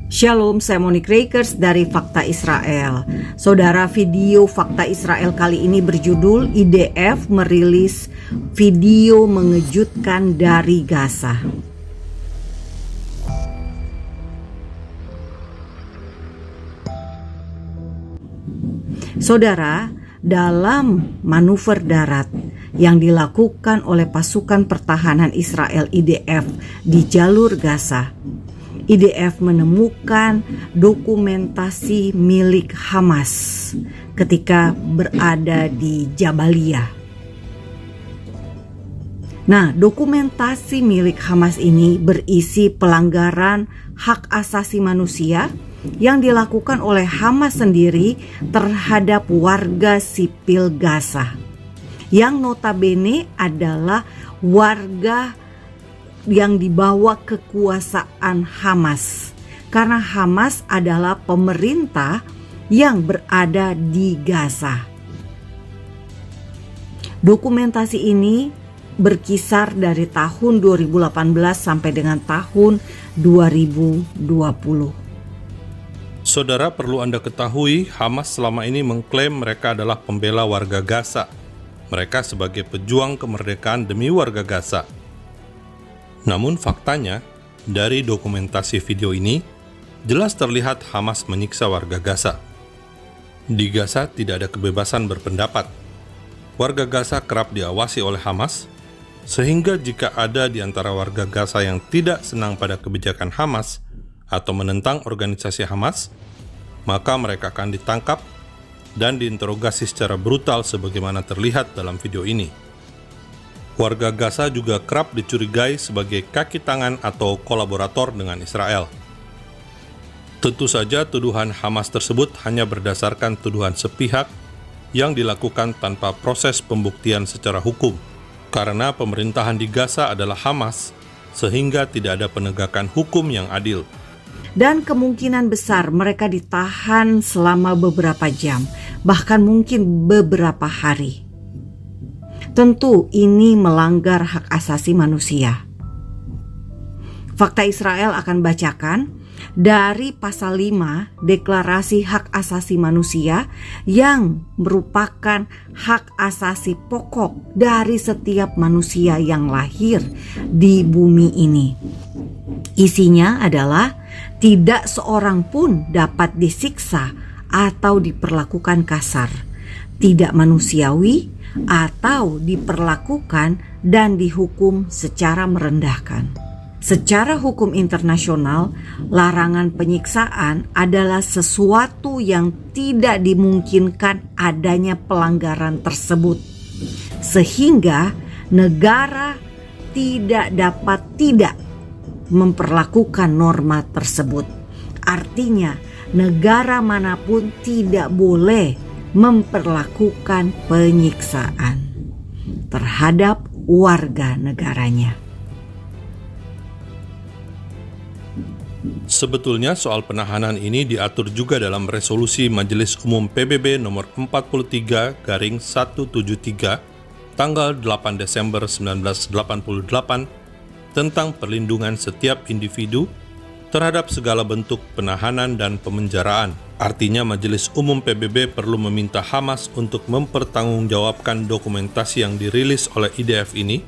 Shalom, saya Monique Rakers dari Fakta Israel. Saudara, video Fakta Israel kali ini berjudul IDF merilis video mengejutkan dari Gaza. Saudara, dalam manuver darat yang dilakukan oleh pasukan pertahanan Israel IDF di jalur Gaza, IDF menemukan dokumentasi milik Hamas ketika berada di Jabalia. Nah, dokumentasi milik Hamas ini berisi pelanggaran hak asasi manusia yang dilakukan oleh Hamas sendiri terhadap warga sipil Gaza, yang notabene adalah warga yang dibawa kekuasaan Hamas, karena Hamas adalah pemerintah yang berada di Gaza. Dokumentasi ini berkisar dari tahun 2018 sampai dengan tahun 2020. Saudara, perlu Anda ketahui, Hamas selama ini mengklaim mereka adalah pembela warga Gaza. Mereka sebagai pejuang kemerdekaan demi warga Gaza. Namun faktanya, dari dokumentasi video ini, jelas terlihat Hamas menyiksa warga Gaza. Di Gaza tidak ada kebebasan berpendapat. Warga Gaza kerap diawasi oleh Hamas, sehingga jika ada di antara warga Gaza yang tidak senang pada kebijakan Hamas atau menentang organisasi Hamas, maka mereka akan ditangkap dan diinterogasi secara brutal sebagaimana terlihat dalam video ini. Warga Gaza juga kerap dicurigai sebagai kaki tangan atau kolaborator dengan Israel. Tentu saja tuduhan Hamas tersebut hanya berdasarkan tuduhan sepihak yang dilakukan tanpa proses pembuktian secara hukum, karena pemerintahan di Gaza adalah Hamas, sehingga tidak ada penegakan hukum yang adil. Dan kemungkinan besar mereka ditahan selama beberapa jam, bahkan mungkin beberapa hari. Tentu ini melanggar hak asasi manusia. Fakta Israel akan bacakan dari pasal 5 Deklarasi Hak Asasi Manusia yang merupakan hak asasi pokok dari setiap manusia yang lahir di bumi ini. Isinya adalah tidak seorang pun dapat disiksa atau diperlakukan kasar, tidak manusiawi, atau diperlakukan dan dihukum secara merendahkan. Secara hukum internasional, larangan penyiksaan adalah sesuatu yang tidak dimungkinkan adanya pelanggaran tersebut, sehingga negara tidak dapat tidak memperlakukan norma tersebut. Artinya, negara manapun tidak boleh memperlakukan penyiksaan terhadap warga negaranya. Sebetulnya soal penahanan ini diatur juga dalam resolusi Majelis Umum PBB nomor 43/173 tanggal 8 Desember 1988 tentang perlindungan setiap individu terhadap segala bentuk penahanan dan pemenjaraan. Artinya Majelis Umum PBB perlu meminta Hamas untuk mempertanggungjawabkan dokumentasi yang dirilis oleh IDF ini.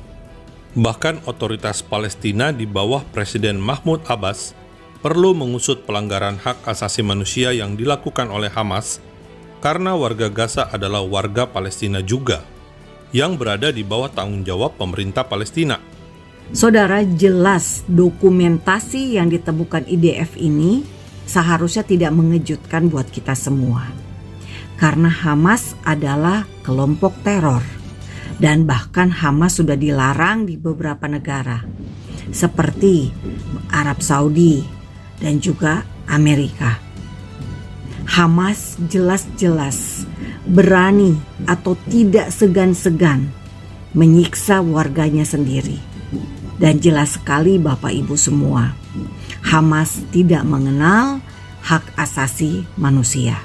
Bahkan otoritas Palestina di bawah Presiden Mahmud Abbas perlu mengusut pelanggaran hak asasi manusia yang dilakukan oleh Hamas, karena warga Gaza adalah warga Palestina juga, yang berada di bawah tanggung jawab pemerintah Palestina. Saudara, jelas dokumentasi yang ditemukan IDF ini seharusnya tidak mengejutkan buat kita semua. Karena Hamas adalah kelompok teror. Dan bahkan Hamas sudah dilarang di beberapa negara. Seperti Arab Saudi dan juga Amerika. Hamas jelas-jelas berani atau tidak segan-segan menyiksa warganya sendiri. Dan jelas sekali Bapak Ibu semua, Hamas tidak mengenal hak asasi manusia.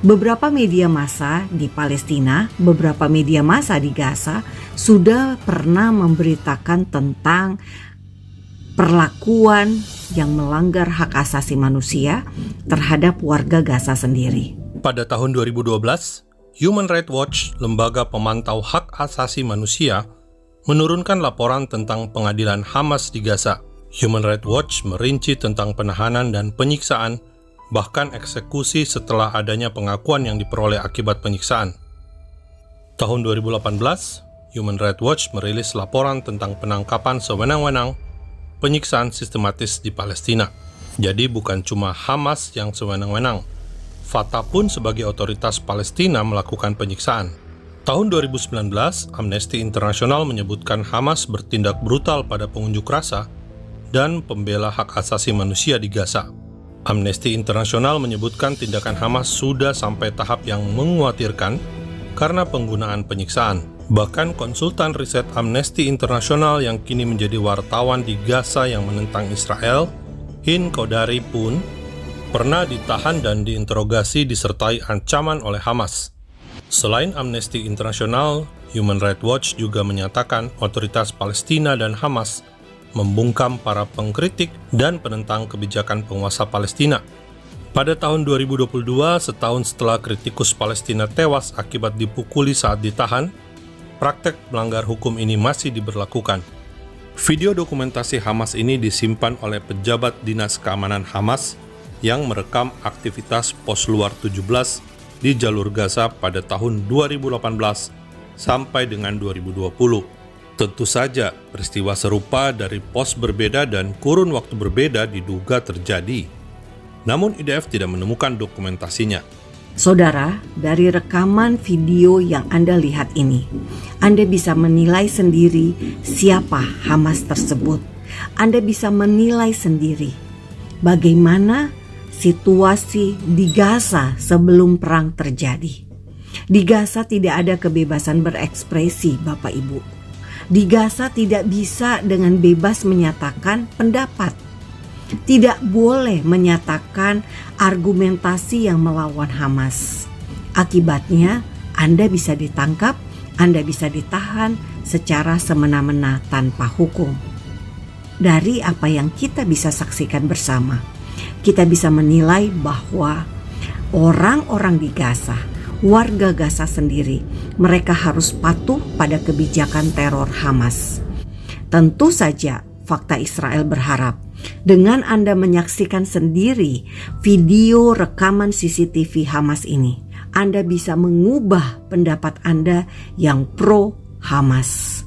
Beberapa media massa di Palestina, beberapa media massa di Gaza sudah pernah memberitakan tentang perlakuan yang melanggar hak asasi manusia terhadap warga Gaza sendiri. Pada tahun 2012, Human Rights Watch, lembaga pemantau hak asasi manusia, menurunkan laporan tentang pengadilan Hamas di Gaza. Human Rights Watch merinci tentang penahanan dan penyiksaan, bahkan eksekusi setelah adanya pengakuan yang diperoleh akibat penyiksaan. Tahun 2018, Human Rights Watch merilis laporan tentang penangkapan sewenang-wenang, penyiksaan sistematis di Palestina. Jadi bukan cuma Hamas yang sewenang-wenang, Fatah pun sebagai otoritas Palestina melakukan penyiksaan. Tahun 2019, Amnesty International menyebutkan Hamas bertindak brutal pada pengunjuk rasa dan pembela hak asasi manusia di Gaza. Amnesty International menyebutkan tindakan Hamas sudah sampai tahap yang mengkhawatirkan karena penggunaan penyiksaan. Bahkan konsultan riset Amnesty International yang kini menjadi wartawan di Gaza yang menentang Israel, Hin Kodari pun pernah ditahan dan diinterogasi disertai ancaman oleh Hamas. Selain Amnesty International, Human Rights Watch juga menyatakan otoritas Palestina dan Hamas membungkam para pengkritik dan penentang kebijakan penguasa Palestina. Pada tahun 2022, setahun setelah kritikus Palestina tewas akibat dipukuli saat ditahan, praktek melanggar hukum ini masih diberlakukan. Video dokumentasi Hamas ini disimpan oleh pejabat Dinas Keamanan Hamas yang merekam aktivitas pos luar 17 di jalur Gaza pada tahun 2018 sampai dengan 2020. Tentu saja, peristiwa serupa dari pos berbeda dan kurun waktu berbeda diduga terjadi. Namun IDF tidak menemukan dokumentasinya. Saudara, dari rekaman video yang Anda lihat ini, Anda bisa menilai sendiri siapa Hamas tersebut. Anda bisa menilai sendiri bagaimana situasi di Gaza sebelum perang terjadi. Di Gaza tidak ada kebebasan berekspresi, Bapak Ibu. Di Gaza tidak bisa dengan bebas menyatakan pendapat. Tidak boleh menyatakan argumentasi yang melawan Hamas. Akibatnya, Anda bisa ditangkap, Anda bisa ditahan secara semena-mena tanpa hukum. Dari apa yang kita bisa saksikan bersama, kita bisa menilai bahwa orang-orang di Gaza, warga Gaza sendiri, mereka harus patuh pada kebijakan teror Hamas. Tentu saja, Fakta Israel berharap dengan Anda menyaksikan sendiri video rekaman CCTV Hamas ini, Anda bisa mengubah pendapat Anda yang pro Hamas.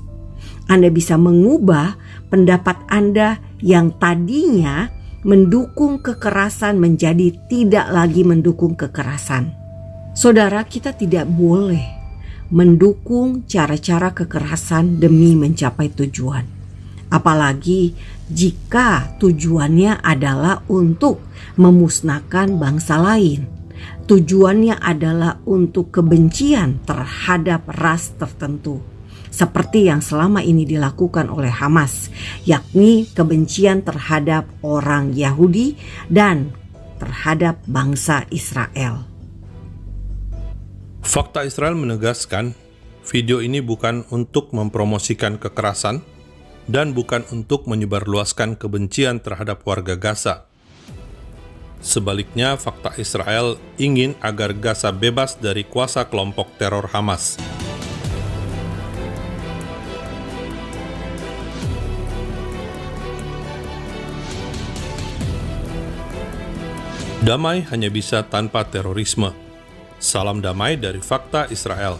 Anda bisa mengubah pendapat Anda yang tadinya mendukung kekerasan menjadi tidak lagi mendukung kekerasan. Saudara, kita tidak boleh mendukung cara-cara kekerasan demi mencapai tujuan. Apalagi jika tujuannya adalah untuk memusnahkan bangsa lain. Tujuannya adalah untuk kebencian terhadap ras tertentu. Seperti yang selama ini dilakukan oleh Hamas, yakni kebencian terhadap orang Yahudi dan terhadap bangsa Israel. Fakta Israel menegaskan, video ini bukan untuk mempromosikan kekerasan dan bukan untuk menyebarluaskan kebencian terhadap warga Gaza. Sebaliknya, Fakta Israel ingin agar Gaza bebas dari kuasa kelompok teror Hamas. Damai hanya bisa tanpa terorisme. Salam damai dari Fakta Israel.